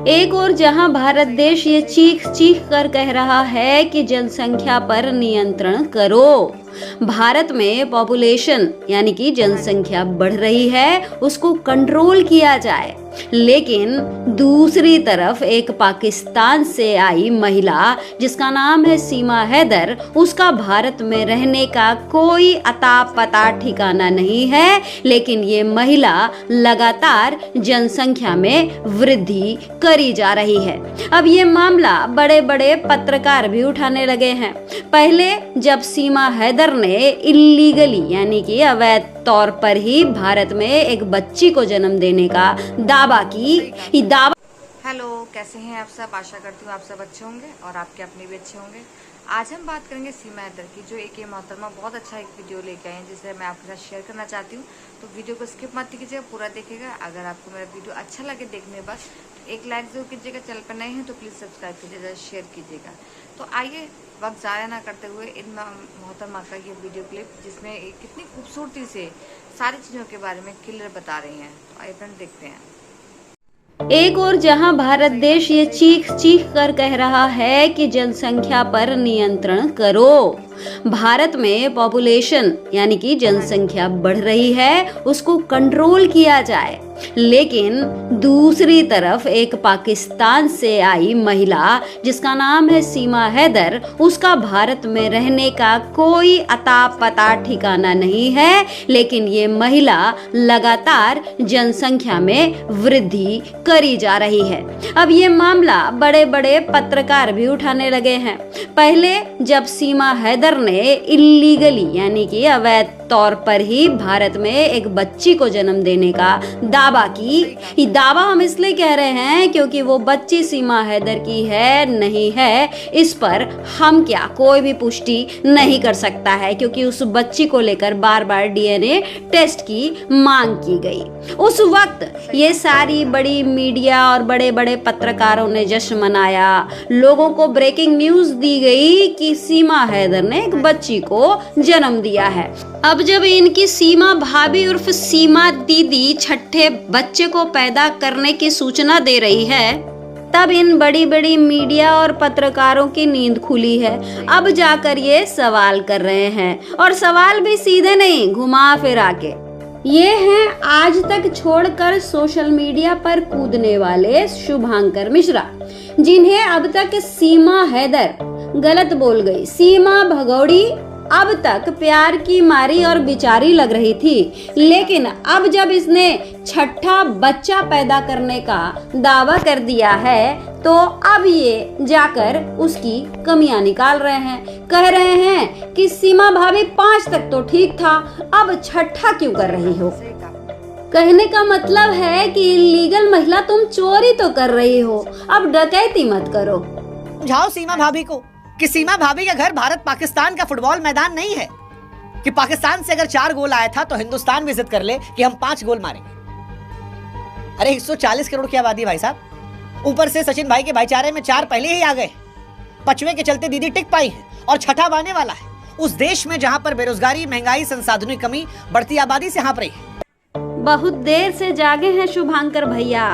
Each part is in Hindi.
एक और जहां भारत देश ये चीख चीख कर कह रहा है कि जनसंख्या पर नियंत्रण करो। भारत में पॉपुलेशन यानी कि जनसंख्या बढ़ रही है, उसको कंट्रोल किया जाए। लेकिन दूसरी तरफ एक पाकिस्तान से आई महिला जिसका नाम है सीमा हैदर, उसका भारत में रहने का कोई अता पता ठिकाना नहीं है। लेकिन ये महिला लगातार जनसंख्या में वृद्धि करी जा रही है। अब ये मामला बड़े बड़े पत्रकार भी उठाने लगे हैं। पहले जब सीमा हैदर ने इलीगली यानी कि अवैध तौर पर ही भारत में एक बच्ची को जन्म देने का दावा की। हेलो, कैसे हैं आप सब? आशा करती हूँ आप सब अच्छे होंगे और आपके अपने भी अच्छे होंगे। आज हम बात करेंगे सीमा हैदर की, जो एक मोहतरमा बहुत अच्छा एक वीडियो लेके आए हैं जिसे मैं आपके साथ शेयर करना चाहती हूँ। तो वीडियो को स्किप मत कीजिएगा, पूरा देखिएगा। अगर आपको मेरा वीडियो अच्छा लगे देखने बस एक लाइक जरूर कीजिएगा। चैनल पर नए हैं तो प्लीज़ सब्सक्राइब कीजिएगा, शेयर कीजिएगा। तो आइए वक्त ज़ाया ना करते हुए इन मोहतरमा का ये वीडियो क्लिप, जिसमें कितनी खूबसूरती से सारी चीज़ों के बारे में क्लियर बता रही हैं। तो आइए फ्रेंड देखते हैं। एक और जहां भारत देश ये चीख चीख कर कह रहा है कि जनसंख्या पर नियंत्रण करो। भारत में पॉपुलेशन यानी कि जनसंख्या बढ़ रही है, उसको कंट्रोल किया जाए। लेकिन दूसरी तरफ एक पाकिस्तान से आई महिला जिसका नाम है सीमा हैदर, उसका भारत में रहने का कोई अता पता ठिकाना नहीं है। लेकिन ये महिला लगातार जनसंख्या में वृद्धि करी जा रही है। अब ये मामला बड़े बड़े पत्रकार भी उठाने लगे हैं। पहले जब सीमा हैदर ने इलीगली यानी कि अवैध तौर पर ही भारत में एक बच्ची को जन्म देने का दावा की। ये दावा हम इसलिए कह रहे हैं क्योंकि वो बच्ची सीमा हैदर की है नहीं है, इस पर हम क्या कोई भी पुष्टि नहीं कर सकता है, क्योंकि उस बच्ची को लेकर बार बार डीएनए टेस्ट की मांग की गई। उस वक्त ये सारी बड़ी मीडिया और बड़े बड़े पत्रकारों ने जश्न मनाया। लोगों को ब्रेकिंग न्यूज दी गई कि सीमा हैदर ने एक बच्ची को जन्म दिया है। अब जब इनकी सीमा भाभी उर्फ सीमा दीदी छठे बच्चे को पैदा करने की सूचना दे रही है, तब इन बड़ी बड़ी मीडिया और पत्रकारों की नींद खुली है। अब जाकर ये सवाल कर रहे हैं, और सवाल भी सीधे नहीं, घुमा फिरा के। ये हैं आज तक छोड़कर सोशल मीडिया पर कूदने वाले शुभांकर मिश्रा, जिन्हें अब तक सीमा हैदर गलत बोल गई, सीमा भगौड़ी अब तक प्यार की मारी और बेचारी लग रही थी। लेकिन अब जब इसने छठा बच्चा पैदा करने का दावा कर दिया है, तो अब ये जाकर उसकी कमियां निकाल रहे हैं। कह रहे हैं कि सीमा भाभी 5 तक तो ठीक था, अब छठा क्यों कर रही हो। कहने का मतलब है कि इलीगल महिला तुम चोरी तो कर रही हो, अब डकैती मत करो। समझाओ सीमा भाभी को कि सीमा भाभी का घर भारत पाकिस्तान का फुटबॉल मैदान नहीं है, कि पाकिस्तान से अगर 4 गोल आया था तो हिंदुस्तान भी जिद कर ले कि हम 5 गोल मारेंगे। अरे 140 करोड़ की आबादी भाई साहब, ऊपर से सचिन भाई के भाईचारे में 4 पहले ही आ गए। 5वें के चलते दीदी टिक पाई है और छठा आने वाला है, उस देश में जहां पर बेरोजगारी, महंगाई, संसाधनों की कमी, बढ़ती आबादी से हाँप रही है। बहुत देर से जागे हैं शुभांकर भैया।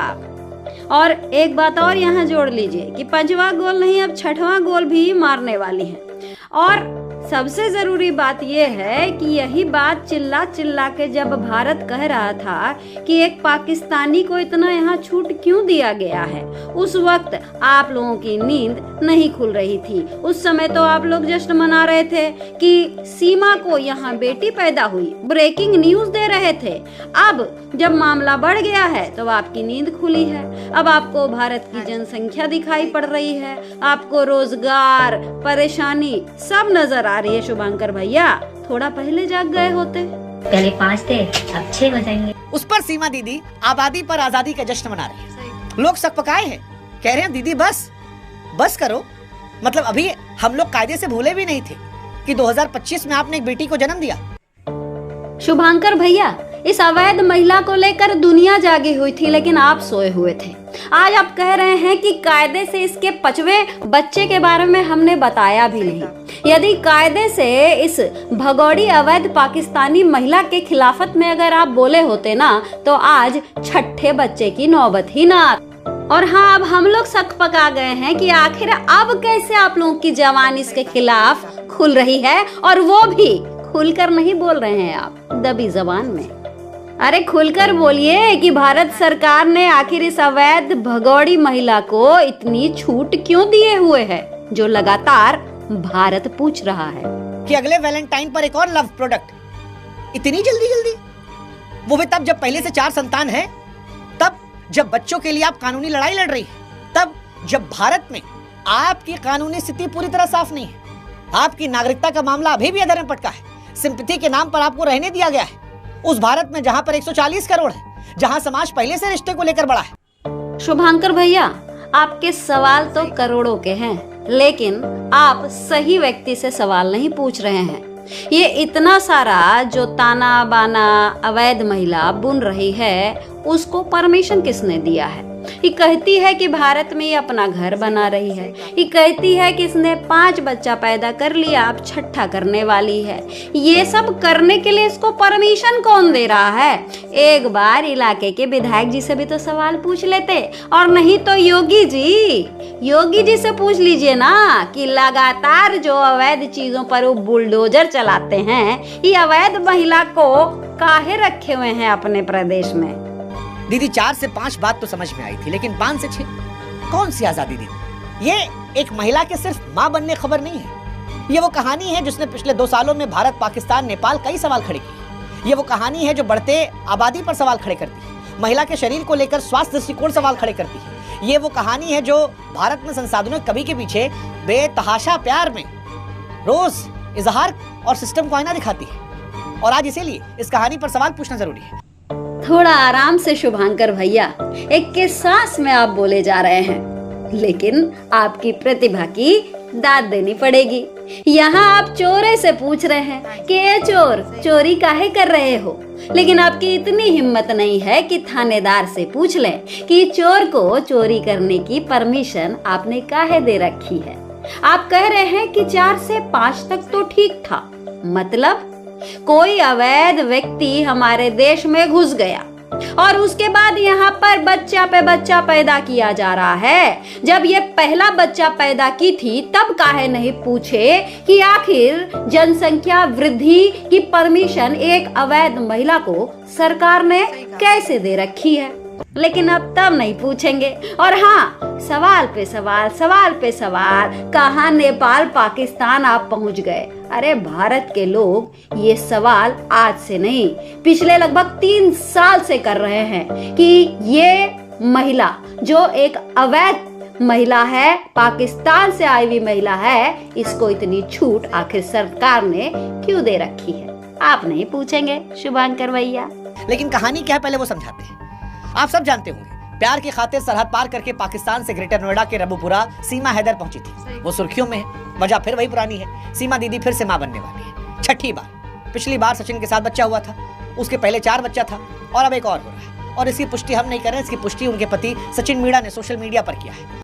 और एक बात और यहाँ जोड़ लीजिए कि 5वां गोल नहीं, अब 6वां गोल भी मारने वाली हैं। और सबसे जरूरी बात यह है कि यही बात चिल्ला चिल्ला के जब भारत कह रहा था कि एक पाकिस्तानी को इतना यहाँ छूट क्यों दिया गया है, उस वक्त आप लोगों की नींद नहीं खुल रही थी। उस समय तो आप लोग जश्न मना रहे थे कि सीमा को यहाँ बेटी पैदा हुई, ब्रेकिंग न्यूज दे रहे थे। अब जब मामला बढ़ गया है तो आपकी नींद खुली है। अब आपको भारत की जनसंख्या दिखाई पड़ रही है, आपको रोजगार, परेशानी सब नजर आ रही है। शुभांकर भैया थोड़ा पहले जाग गए होते। पहले 5 थे, अब 6 बजाएंगे। उस पर सीमा दीदी आबादी पर आजादी का जश्न मना रही है। लोग सकपकाए हैं, कह रहे हैं दीदी बस करो। मतलब अभी हम लोग कायदे से भूले भी नहीं थे कि 2025 में आपने एक बेटी को जन्म दिया। शुभांकर भैया, इस अवैध महिला को लेकर दुनिया जागी हुई थी, लेकिन आप सोए हुए थे। आज आप कह रहे हैं कि कायदे से इसके 5वें बच्चे के बारे में हमने बताया भी नहीं। यदि कायदे से इस भगौड़ी अवैध पाकिस्तानी महिला के खिलाफत में अगर आप बोले होते ना, तो आज छठे बच्चे की नौबत ही ना। और हाँ, अब हम लोग शक पका गए हैं कि आखिर अब कैसे आप लोगों की जवान इसके खिलाफ खुल रही है, और वो भी खुलकर नहीं बोल रहे हैं आप दबी जबान में। अरे खुलकर बोलिए कि भारत सरकार ने आखिर इस अवैध भगौड़ी महिला को इतनी छूट क्यों दिए हुए है, जो लगातार भारत पूछ रहा है कि अगले वैलेंटाइन पर एक और लव प्रोडक्ट, इतनी जल्दी जल्दी, वो भी तब जब पहले से 4 संतान है, तब जब बच्चों के लिए आप कानूनी लड़ाई लड़ रही है, तब जब भारत में आपकी कानूनी स्थिति पूरी तरह साफ नहीं है, आपकी नागरिकता का मामला अभी भी अधर में पटका है, सिंपैथी के नाम पर आपको रहने दिया गया है उस भारत में जहां पर 140 करोड़ है, जहां समाज पहले से रिश्ते को लेकर बड़ा है। शुभांकर भैया, आपके सवाल तो करोड़ों के हैं, लेकिन आप सही व्यक्ति से सवाल नहीं पूछ रहे हैं। ये इतना सारा जो ताना बाना अवैध महिला बुन रही है, उसको परमिशन किसने दिया है? ये कहती है कि भारत में ये अपना घर बना रही है, ये कहती है कि इसने 5 बच्चा पैदा कर लिया, अब 6ठा करने वाली है। ये सब करने के लिए इसको परमिशन कौन दे रहा है? एक बार इलाके के विधायक जी से भी तो सवाल पूछ लेते, और नहीं तो योगी जी से पूछ लीजिए ना कि लगातार जो अवैध चीजों पर वो बुलडोजर चलाते हैं, ये अवैध महिला को काहे रखे हुए हैं अपने प्रदेश में? दीदी 4 से 5 बात तो समझ में आई थी, लेकिन 5 से 6 कौन सी आजादी दीदी? ये एक महिला के सिर्फ माँ बनने खबर नहीं है, ये वो कहानी है जिसने पिछले 2 सालों में भारत, पाकिस्तान, नेपाल कई सवाल खड़े किए। ये वो कहानी है जो बढ़ते आबादी पर सवाल खड़े करती है, महिला के शरीर को लेकर स्वास्थ्य दृष्टिकोण सवाल खड़े करती है। ये वो कहानी है जो भारत में संसाधनों की कमी के पीछे बेतहाशा प्यार में रोज इजहार और सिस्टम को आईना दिखाती है। और आज इसीलिए इस कहानी पर सवाल पूछना जरूरी है। थोड़ा आराम से शुभांकर भैया, एक के सांस में आप बोले जा रहे हैं, लेकिन आपकी प्रतिभा की दाद देनी पड़ेगी। यहाँ आप चोरे से पूछ रहे हैं कि ये चोर चोरी काहे कर रहे हो, लेकिन आपकी इतनी हिम्मत नहीं है कि थानेदार से पूछ लें कि चोर को चोरी करने की परमिशन आपने काहे दे रखी है। आप कह रहे हैं कि 4 से 5 तक तो ठीक था, मतलब कोई अवैध व्यक्ति हमारे देश में घुस गया और उसके बाद यहाँ पर बच्चा पे बच्चा पैदा किया जा रहा है। जब ये पहला बच्चा पैदा की थी, तब काहे नहीं पूछे कि आखिर जनसंख्या वृद्धि की परमिशन एक अवैध महिला को सरकार ने कैसे दे रखी है? लेकिन अब तब नहीं पूछेंगे। और हाँ, सवाल पे सवाल, कहाँ नेपाल पाकिस्तान आप पहुंच गए? अरे भारत के लोग ये सवाल आज से नहीं, पिछले लगभग 3 साल से कर रहे हैं कि ये महिला जो एक अवैध महिला है, पाकिस्तान से आई हुई महिला है, इसको इतनी छूट आखिर सरकार ने क्यों दे रखी है? आप नहीं पूछेंगे शुभांकर भैया। लेकिन कहानी क्या है पहले वो समझाते हैं। आप सब जानते होंगे, प्यार की खातिर सरहद पार करके पाकिस्तान से ग्रेटर नोएडा के रबुपुरा सीमा हैदर पहुंची थी। वो सुर्खियों में है, वजह फिर वही पुरानी है, सीमा दीदी फिर से मां बनने वाली है, 6ठी बार। पिछली बार सचिन के साथ बच्चा हुआ था, उसके पहले 4 बच्चा था, और अब एक और हो रहा है। और इसकी पुष्टि हम नहीं कर रहे, इसकी पुष्टि उनके पति सचिन मीणा ने सोशल मीडिया पर किया है।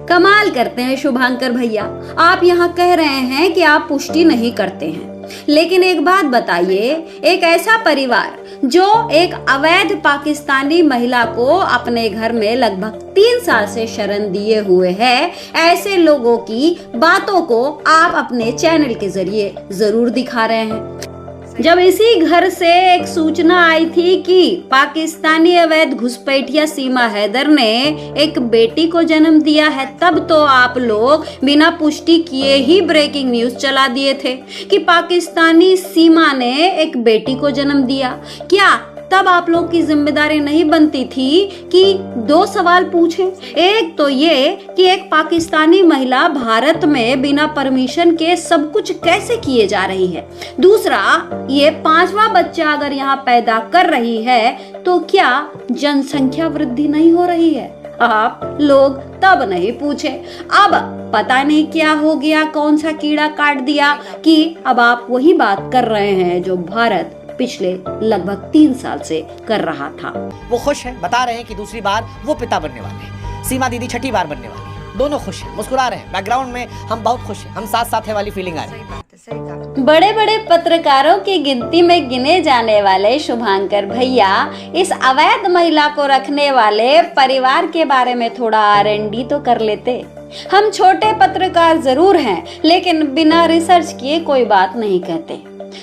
कमाल करते हैं शुभांकर भैया, आप यहाँ कह रहे हैं कि आप पुष्टि नहीं करते हैं, लेकिन एक बात बताइए, एक ऐसा परिवार जो एक अवैध पाकिस्तानी महिला को अपने घर में लगभग 3 साल से शरण दिए हुए है, ऐसे लोगों की बातों को आप अपने चैनल के जरिए जरूर दिखा रहे हैं। जब इसी घर से एक सूचना आई थी कि पाकिस्तानी अवैध घुसपैठिया सीमा हैदर ने एक बेटी को जन्म दिया है, तब तो आप लोग बिना पुष्टि किए ही ब्रेकिंग न्यूज चला दिए थे कि पाकिस्तानी सीमा ने एक बेटी को जन्म दिया। क्या तब आप लोग की जिम्मेदारी नहीं बनती थी कि 2 सवाल पूछें? एक तो ये कि एक पाकिस्तानी महिला भारत में बिना परमिशन के सब कुछ कैसे किए जा रही है, दूसरा ये 5वां बच्चा अगर यहाँ पैदा कर रही है तो क्या जनसंख्या वृद्धि नहीं हो रही है? आप लोग तब नहीं पूछे। अब पता नहीं क्या हो गया, कौन सा कीड़ा काट दिया कि अब आप वही बात कर रहे हैं जो भारत पिछले लगभग 3 साल से कर रहा था। वो खुश है, बता रहे हैं कि दूसरी बार वो पिता बनने वाले हैं, सीमा दीदी 6ठी बार बनने वाली है। दोनों खुश हैं, मुस्कुरा रहे हैं, बैकग्राउंड में हम बहुत खुश हैं, हम साथ साथ है वाली फीलिंग आ रही है। सही बात है, सही कहा। बड़े बड़े पत्रकारों की गिनती में गिने जाने वाले शुभांकर भैया इस अवैध महिला को रखने वाले परिवार के बारे में थोड़ा R&D तो कर लेते। हम छोटे पत्रकार जरूर हैं, लेकिन बिना रिसर्च किए कोई बात नहीं कहते।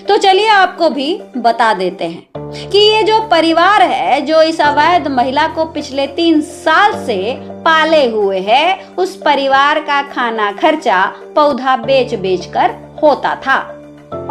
तो चलिए आपको भी बता देते हैं कि ये जो परिवार है जो इस अवैध महिला को पिछले 3 साल से पाले हुए है, उस परिवार का खाना खर्चा पौधा बेच बेच कर होता था।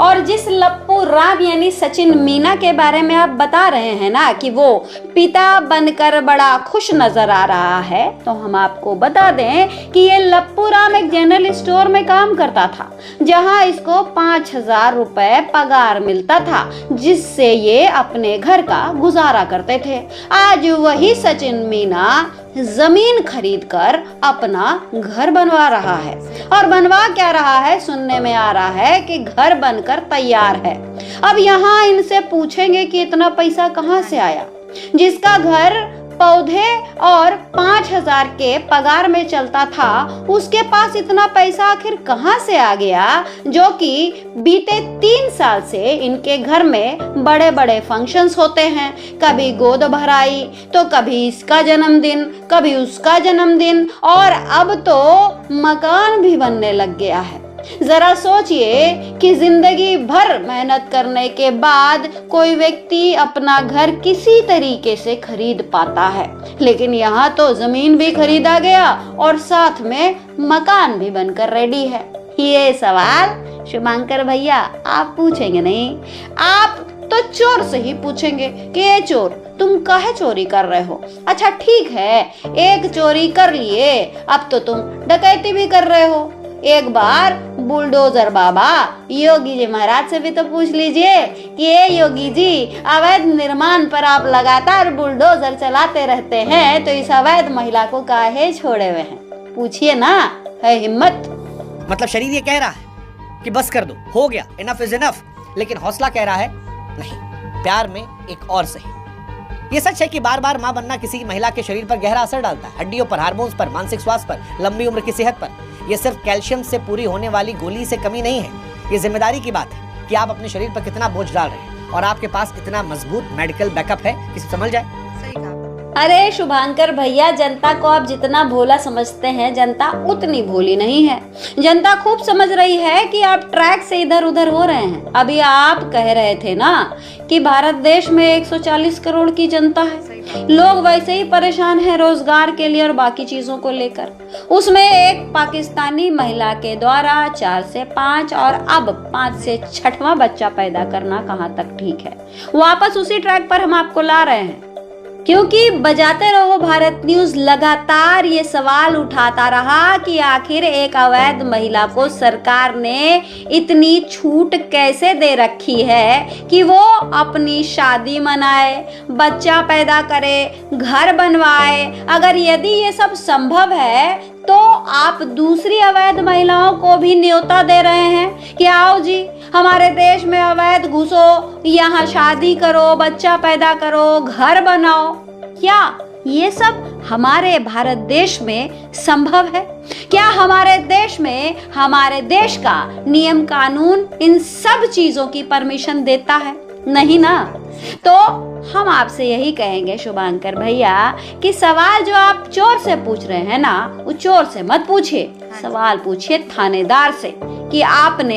और जिस लप्पू राम यानी सचिन मीना के बारे में आप बता रहे हैं ना कि वो पिता बनकर बड़ा खुश नजर आ रहा है, तो हम आपको बता दें कि ये लप्पू राम एक जनरल स्टोर में काम करता था, जहां इसको 5,000 रुपए पगार मिलता था, जिससे ये अपने घर का गुजारा करते थे। आज वही सचिन मीना जमीन खरीदकर अपना घर बनवा रहा है। और बनवा क्या रहा है? सुनने में आ रहा है कि घर बनकर तैयार है। अब यहाँ इनसे पूछेंगे कि इतना पैसा कहाँ से आया? जिसका घर पौधे और 5,000 के पगार में चलता था, उसके पास इतना पैसा आखिर कहाँ से आ गया, जो कि बीते 3 साल से इनके घर में बड़े बड़े फंक्शंस होते हैं। कभी गोद भराई, तो कभी इसका जन्मदिन, कभी उसका जन्मदिन, और अब तो मकान भी बनने लग गया है। जरा सोचिए कि जिंदगी भर मेहनत करने के बाद कोई व्यक्ति अपना घर किसी तरीके से खरीद पाता है, लेकिन यहाँ तो जमीन भी खरीदा गया और साथ में मकान भी बनकर रेडी है। ये सवाल शुभांकर भैया आप पूछेंगे नहीं, आप तो चोर से ही पूछेंगे कि ये चोर तुम काहे चोरी कर रहे हो? अच्छा ठीक है, एक चोरी कर लिए, अब तो तुम डकैती भी कर रहे हो। एक बार बुलडोजर बाबा योगी जी महाराज से भी तो पूछ लीजिए कि ये योगी जी, अवैध निर्माण पर आप लगातार बुलडोजर चलाते रहते हैं, तो इस अवैध महिला को काहे छोड़े हुए हैं? पूछिए ना, है हिम्मत? मतलब शरीर ये कह रहा है कि बस कर दो, हो गया, इनफ इज इनफ, लेकिन हौसला कह रहा है नहीं, प्यार में एक और सही। ये सच है कि बार बार मां बनना किसी महिला के शरीर पर गहरा असर डालता है, हड्डियों पर, हार्मोन्स पर, मानसिक स्वास्थ्य पर, लंबी उम्र की सेहत पर। ये सिर्फ कैल्शियम से पूरी होने वाली गोली से कमी नहीं है, ये जिम्मेदारी की बात है कि आप अपने शरीर पर कितना बोझ डाल रहे हैं, और आपके पास इतना मजबूत मेडिकल बैकअप है कि संभल जाए। सही कहा। अरे शुभांकर भैया, जनता को आप जितना भोला समझते हैं, जनता उतनी भोली नहीं है। जनता खूब समझ रही है कि आप ट्रैक से इधर उधर हो रहे हैं। अभी आप कह रहे थे ना कि भारत देश में 140 करोड़ की जनता है, लोग वैसे ही परेशान हैं रोजगार के लिए और बाकी चीजों को लेकर। उसमें एक पाकिस्तानी महिला के द्वारा 4 से 5 और अब 5 से 6वां बच्चा पैदा करना कहाँ तक ठीक है? वापस उसी ट्रैक पर हम आपको ला रहे हैं, क्योंकि बजाते रहो भारत न्यूज लगातार ये सवाल उठाता रहा कि आखिर एक अवैध महिला को सरकार ने इतनी छूट कैसे दे रखी है कि वो अपनी शादी मनाए, बच्चा पैदा करे, घर बनवाए। अगर यदि ये सब संभव है, तो आप दूसरी अवैध महिलाओं को भी न्योता दे रहे हैं कि आओ जी, हमारे देश में अवैध घुसो, यहाँ शादी करो, बच्चा पैदा करो, घर बनाओ। क्या ये सब हमारे भारत देश में संभव है? क्या हमारे देश में, हमारे देश का नियम कानून इन सब चीजों की परमिशन देता है? नहीं ना। तो हम आपसे यही कहेंगे शुभांकर भैया कि सवाल जो आप चोर से पूछ रहे हैं ना, वो चोर से मत पूछिए, सवाल पूछिए थानेदार से कि आपने